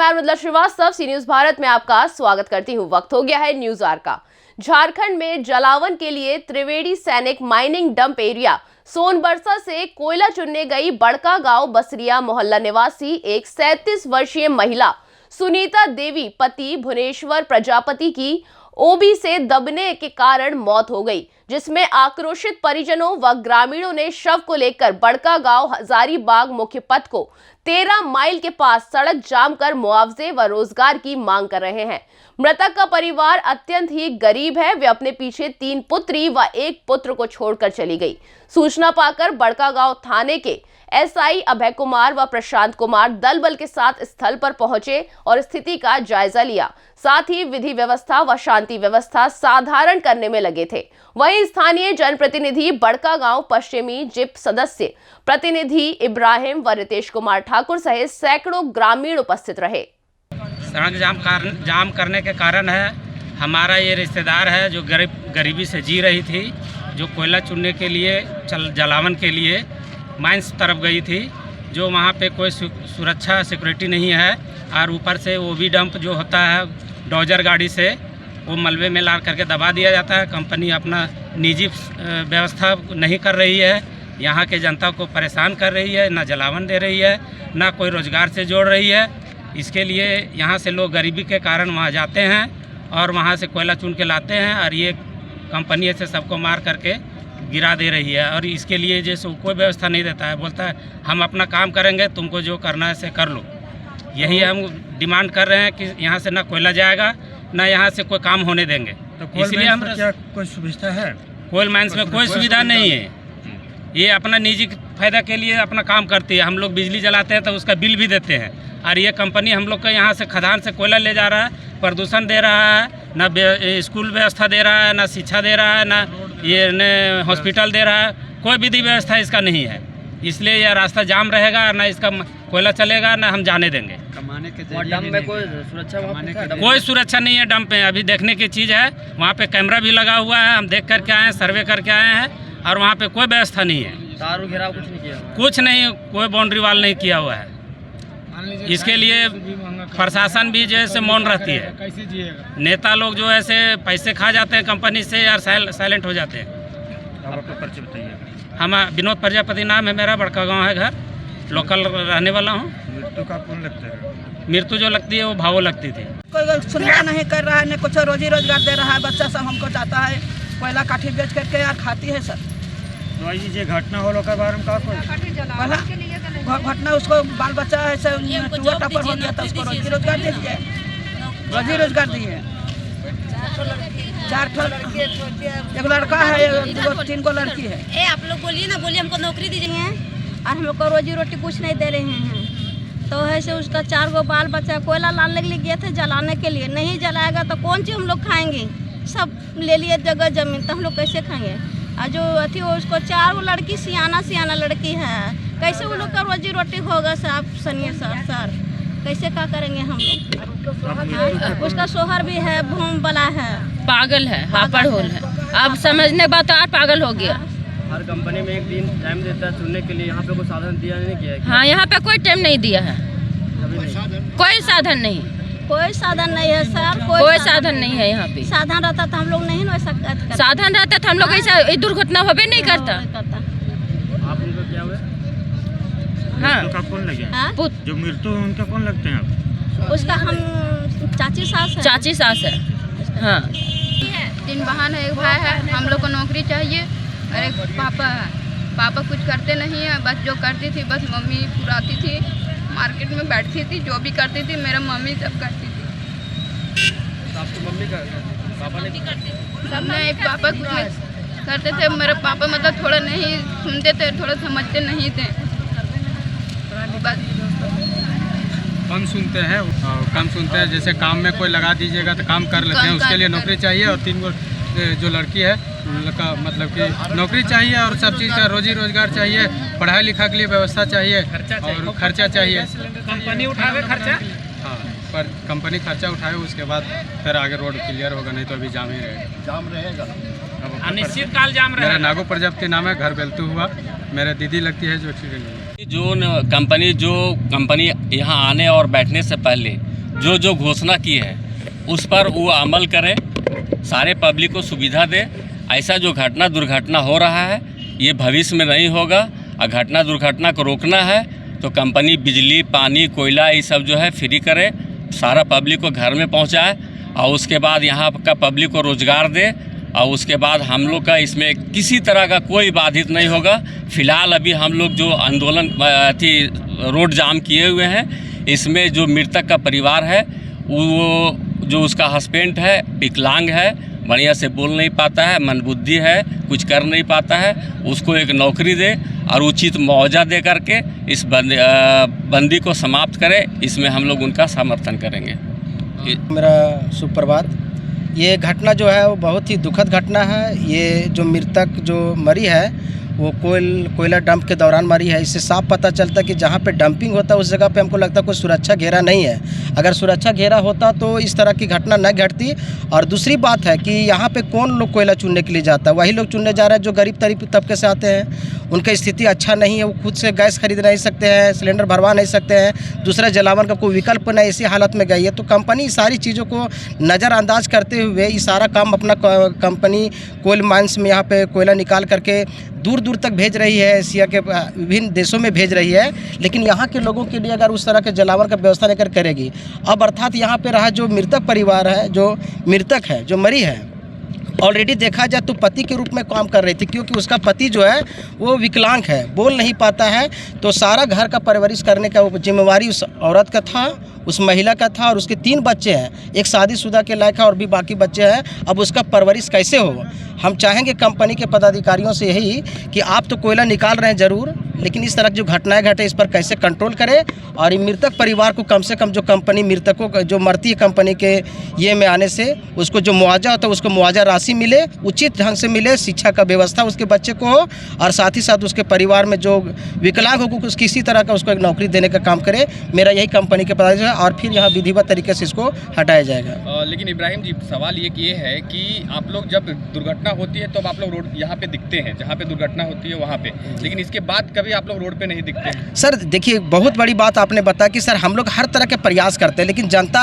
मैं मृदुला श्रीवास्तव सी न्यूज भारत में आपका स्वागत करती हूँ। वक्त हो गया है न्यूज आवर का। झारखंड में जलावन के लिए त्रिवेणी सैनिक माइनिंग डंप एरिया सोनबरसा से कोयला चुनने गई बड़का गांव बसरिया मोहल्ला निवासी एक 37 वर्षीय महिला सुनीता देवी पति भुवनेश्वर प्रजापति की ओबी से दबने के कारण मौत हो गई, जिसमें आक्रोशित परिजनों व ग्रामीणों ने शव को लेकर बड़का गांव हजारीबाग मुख्य पथ को 13 माइल के पास सड़क जाम कर मुआवजे व रोजगार की मांग कर रहे हैं। मृतक का परिवार अत्यंत ही गरीब है। वे अपने पीछे 3 पुत्री व 1 पुत्र को छोड़कर चली गई। सूचना पाकर बड़का गांव थाने के एसआई अभय कुमार व प्रशांत कुमार दल बल के साथ स्थल पर पहुंचे और स्थिति का जायजा लिया। साथ ही विधि व्यवस्था व शांति व्यवस्था साधारण करने में लगे थे। वहीं स्थानीय जनप्रतिनिधि बड़का गांव पश्चिमी जिप सदस्य प्रतिनिधि इब्राहिम व रितेश कुमार ठाकुर सहित सैकड़ों ग्रामीण उपस्थित रहे। सड़क जाम करने के कारण है, हमारा ये रिश्तेदार है जो गरीबी से जी रही थी, जो कोयला चुनने के लिए जलावन के लिए माइंस तरफ गई थी, जो वहाँ पे कोई सुरक्षा सिक्योरिटी नहीं है और ऊपर से वो भी डंप जो होता है डोजर गाड़ी से वो मलबे में ला करके दबा दिया जाता है। कंपनी अपना निजी व्यवस्था नहीं कर रही है, यहाँ के जनता को परेशान कर रही है, ना जलावन दे रही है, ना कोई रोजगार से जोड़ रही है। इसके लिए यहाँ से लोग गरीबी के कारण वहाँ जाते हैं और वहाँ से कोयला चुन के लाते हैं और ये कंपनी से सबको मार करके गिरा दे रही है। और इसके लिए जैसे कोई व्यवस्था नहीं देता है, बोलता है हम अपना काम करेंगे, तुमको जो करना है से कर लो। यही हम डिमांड कर रहे हैं कि यहाँ से ना कोयला जाएगा ना यहाँ से कोई काम होने देंगे। तो इसलिए हम क्या कोई सुविधा है? कोयल माइंस में कोई सुविधा नहीं है। ये अपना निजी फायदा के लिए अपना काम करती है। हम लोग बिजली जलाते हैं तो उसका बिल भी देते हैं और ये कंपनी हम लोग का यहाँ से खदान से कोयला ले जा रहा है, प्रदूषण दे रहा है, ना स्कूल व्यवस्था दे रहा है, ना शिक्षा दे रहा है, ना ये न हॉस्पिटल दे रहा है। कोई विधि व्यवस्था इसका नहीं है, इसलिए यह रास्ता जाम रहेगा, ना इसका कोयला चलेगा, ना हम जाने देंगे। कमाने के डंप में कोई सुरक्षा नहीं है। डंप में अभी देखने की चीज़ है, वहाँ पे कैमरा भी लगा हुआ है, हम देख करके आए हैं, सर्वे करके आए हैं और वहाँ पे कोई व्यवस्था नहीं है। तार घेराव कुछ नहीं किया, कुछ नहीं, कोई बाउंड्री वाल नहीं किया हुआ है। इसके लिए प्रशासन भी जो है मौन रहती है। नेता लोग जो ऐसे पैसे खा जाते हैं कंपनी से यार साइलेंट हो जाते हैं। हम विनोद प्रजापति नाम है मेरा, बड़का गांव है घर, लोकल रहने वाला हूँ। मृत्यु का कौन लगता है? मृत्यु जो लगती है वो भावो लगती थी। कोई सुनवाई नहीं कर रहा है, न कुछ रोजी रोजगार दे रहा है। बच्चा सब हमको चाहता है कोयला काठी बेच करके यार खाती है सर। ये घटना हो के बारे में घटना उसको बाल बच्चा ऐसे टूअर टापर हो गया था, उसको रोजी रोजगार दे दिए, रोजी रोजगार दिए। 4 एक लड़का है, 3 को लड़की है। आप लोग बोलिए ना, बोलिए हमको नौकरी दीजिए और हम लोग को रोजी रोटी कुछ नहीं दे रहे हैं। तो ऐसे उसका 4 गो बाल बच्चा कोयला लाने के लिए गए थे जलाने के लिए। नहीं जलाएगा तो कौन चीज़ हम लोग खाएंगे? सब ले लिए जगह जमीन, तो हम लोग कैसे खाएंगे? और जो अथी वो उसको 4 गो लड़की सियाना लड़की है, कैसे वो लोग का रोजी रोटी होगा? साहब सुनिए सर कैसे क्या करेंगे हम लोग? उसका शोहर भी है, भूम बला है, पागल है, हापड़ होल है। अब समझने बात और पागल हो गया। हर कंपनी में एक दिन टाइम देता है चुनने के लिए, यहाँ पे कोई साधन दिया नहीं किया है? हाँ, यहाँ पे कोई टाइम नहीं दिया है, कोई साधन नहीं, कोई साधन नहीं है सर, कोई साधन नहीं है यहाँ पे। साधन रहता तो हम लोग नहीं ना सकते। साधन रहता तो हम लोग ऐसा दुर्घटना होबे नहीं करता। आप उनको क्या हुआ? हाँ, का कौन लगे? जो मृत्यु उनका कौन लगते हैं आप? उसका हम चाची सास है। हाँ, 3 बहन है, 1 भाई है। हम लोग को नौकरी चाहिए और एक पापा है। पापा कुछ करते नहीं है, बस जो करती थी बस मम्मी पुराती थी, मार्केट में बैठती थी, जो भी करती थी मेरा मम्मी सब करती थी। तो आपकी मम्मी का पापा नहीं करती? सब ना, एक पापा कुछ करते थे। मेरे पापा मतलब थोड़ा नहीं सुनते थे, थोड़ा समझते नहीं थे, बस कम सुनते हैं और कम सुनते हैं। जैसे काम में कोई लगा दीजिएगा तो काम कर लेते हैं, उसके लिए नौकरी चाहिए। और 3 गो जो लड़की है उनका मतलब कि नौकरी चाहिए और सब चीज़ का रोजी रोजगार चाहिए, पढ़ाई लिखा के लिए व्यवस्था चाहिए और खर्चा चाहिए। कंपनी उठावे खर्चा, हाँ, पर कंपनी खर्चा उठाए, उसके बाद फिर आगे रोड क्लियर होगा, नहीं तो अभी जाम ही रहेगा। जाम रहेगा, अनिश्चित काल जाम रहेगा। मेरा नागो प्रजापति नाम है, घर बेलतू हुआ, मेरे दीदी लगती है जो एक्सीडेंट हुई। जो कंपनी यहाँ आने और बैठने से पहले जो जो घोषणा की है उस पर वो अमल करे, सारे पब्लिक को सुविधा दे। ऐसा जो घटना दुर्घटना हो रहा है ये भविष्य में नहीं होगा। और घटना दुर्घटना को रोकना है तो कंपनी बिजली, पानी, कोयला ये सब जो है फ्री करे, सारा पब्लिक को घर में पहुंचाए और उसके बाद यहाँ का पब्लिक को रोज़गार दे। और उसके बाद हम लोग का इसमें किसी तरह का कोई बाधित नहीं होगा। फ़िलहाल अभी हम लोग जो आंदोलन रोड जाम किए हुए हैं, इसमें जो मृतक का परिवार है वो जो उसका हस्बैंड है विकलांग है, बढ़िया से बोल नहीं पाता है, मंदबुद्धि है, कुछ कर नहीं पाता है, उसको एक नौकरी दे और उचित मुआवजा दे करके इस बंदी को समाप्त करे। इसमें हम लोग उनका समर्थन करेंगे। मेरा सुप्रभात। ये घटना जो है वो बहुत ही दुखद घटना है। ये जो मृतक जो मरी है वो कोयला डंप के दौरान मरी है। इससे साफ पता चलता है कि जहाँ पे डंपिंग होता है उस जगह पे हमको लगता है कोई सुरक्षा घेरा नहीं है। अगर सुरक्षा घेरा होता तो इस तरह की घटना न घटती। और दूसरी बात है कि यहाँ पे कौन लोग कोयला चुनने के लिए जाता है, वही लोग चुनने जा रहे हैं जो गरीब तबके से आते हैं। उनकी स्थिति अच्छा नहीं है, वो खुद से गैस खरीद नहीं सकते हैं, सिलेंडर भरवा नहीं सकते हैं, दूसरा जलावन का कोई विकल्प नहीं, ऐसी हालत में गई है। तो कंपनी सारी चीज़ों को नज़रअंदाज करते हुए ये सारा काम अपना कंपनी कोयल माइंस में यहाँ पे कोयला निकाल करके दूर दूर तक भेज रही है, एशिया के विभिन्न देशों में भेज रही है। लेकिन यहाँ के लोगों के लिए अगर उस तरह के जलावन का व्यवस्था लेकर करेगी, अब अर्थात यहाँ पे रहा जो मृतक परिवार है, जो मृतक है, जो मरी है, ऑलरेडी देखा जाए तो पति के रूप में काम कर रही थी, क्योंकि उसका पति जो है वो विकलांग है, बोल नहीं पाता है। तो सारा घर का परवरिश करने का जिम्मेवारी उस औरत का था, उस महिला का था। और उसके 3 बच्चे हैं, एक शादीशुदा के लायक है और भी बाकी बच्चे हैं। अब उसका परवरिश कैसे हो? हम चाहेंगे कंपनी के पदाधिकारियों से यही कि आप तो कोयला निकाल रहे हैं ज़रूर, लेकिन इस तरह की जो घटनाएं घटे इस पर कैसे कंट्रोल करें। और ये मृतक परिवार को कम से कम जो कंपनी मृतकों का जो मरती है कंपनी के ये में आने से उसको जो मुआवजा होता है उसको मुआवजा राशि मिले, उचित ढंग से मिले, शिक्षा का व्यवस्था उसके बच्चे को हो और साथ ही साथ उसके परिवार में जो विकलांग हो कुछ किसी तरह का उसको एक नौकरी देने का काम करे। मेरा यही कंपनी के पदाधिकारी है और फिर यहाँ विधिवत तरीके से इसको हटाया जाएगा। लेकिन इब्राहिम जी, सवाल ये है कि आप लोग जब दुर्घटना होती है तो आप लोग रोड यहाँ पे दिखते हैं, जहाँ पे दुर्घटना होती है वहाँ पे, लेकिन इसके बाद कभी आप लोग रोड पे नहीं दिखते हैं। सर देखिए, बहुत बड़ी बात आपने बताया कि सर हम लोग हर तरह के प्रयास करते हैं, लेकिन जनता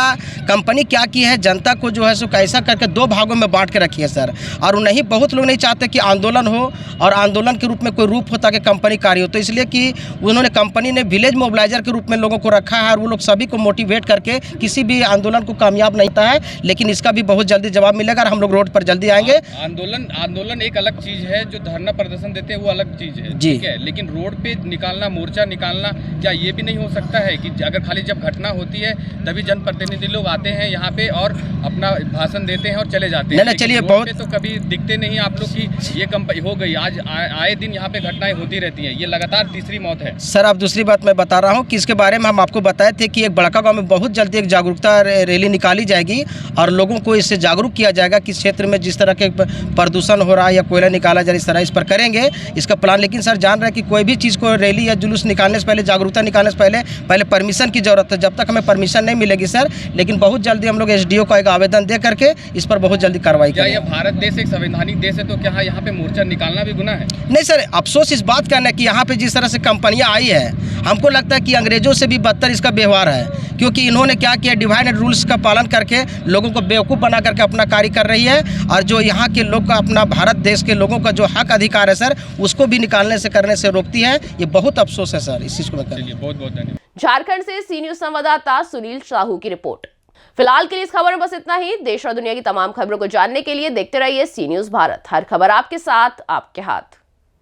कंपनी क्या की है, जनता को जो है सो कैसा करके 2 भागों में बांट के रखी है सर। और नहीं, बहुत लोग नहीं चाहते कि आंदोलन हो और आंदोलन के रूप में कोई रूप हो ताकि कंपनी कार्य हो। तो इसलिए कि उन्होंने कंपनी ने विलेज मोबिलाइजर के रूप में लोगों को रखा है और वो लोग सभी को मोटिवेट करके किसी भी आंदोलन को कामयाब नहीं होता है। लेकिन इसका भी बहुत जल्दी जवाब मिलेगा और हम लोग रोड पर जल्दी आएंगे। आंदोलन एक अलग चीज़ है, जो धरना प्रदर्शन देते हैं वो अलग चीज़ है, ठीक है। लेकिन रोड पे निकालना, मोर्चा निकालना, क्या ये भी नहीं हो सकता है कि अगर खाली जब घटना होती है तभी जनप्रतिनिधि लोग आते हैं यहाँ पे और अपना भाषण देते हैं और चले जाते हैं? नहीं, चलिए, बहुत तो कभी दिखते नहीं आप लोग की ये कंपनी हो गई। आज आए दिन यहाँ पे घटनाएं होती रहती हैं, ये लगातार तीसरी मौत है। सर अब दूसरी बात मैं बता रहा हूँ कि इसके बारे में हम आपको बताए थे कि एक बड़का गाँव में बहुत जल्दी एक जागरूकता रैली निकाली जाएगी और लोगों को इससे जागरूक किया जाएगा कि क्षेत्र में जिस तरह के प्रदूषण हो रहा है या कोयला निकाला जा रहा है, इस तरह इस पर करेंगे इसका प्लान। लेकिन सर जान रहे हैं कि कोई भी चीज़ को रैली या जुलूस निकालने से पहले, जागरूकता निकालने से पहले परमिशन की जरूरत है। जब तक हमें परमिशन नहीं मिलेगी सर, लेकिन बहुत जल्दी हम लोग SDO को एक आवेदन दे करके इस पर बहुत जल्दी कार्रवाई करेंगे। क्या यह भारत देश एक संवैधानिक देश है, तो क्या यहाँ पे मोर्चा निकालना भी गुनाह है? नहीं सर, अफसोस इस बात का है कि यहाँ पे जिस तरह से कंपनियाँ आई है, हमको लगता है कि अंग्रेजों से भी बदतर इसका व्यवहार है, क्योंकि इन्होंने क्या किया, डिवाइड एंड रूल्स का पालन करके लोगों को बेवकूफ़ बना करके अपना कार्य कर रही है। और जो यहाँ के लोग का, अपना भारत देश के लोगों का जो हक अधिकार है सर, उसको भी निकालने से करने से रोकती है। ये बहुत अफसोस है सर इस चीज़ को लेकर। बहुत बहुत धन्यवाद। झारखंड से सी न्यूज संवाददाता सुनील साहू की रिपोर्ट। फिलहाल के लिए इस खबर में बस इतना ही। देश और दुनिया की तमाम खबरों को जानने के लिए देखते रहिए सी न्यूज भारत। हर खबर आपके साथ, आपके हाथ।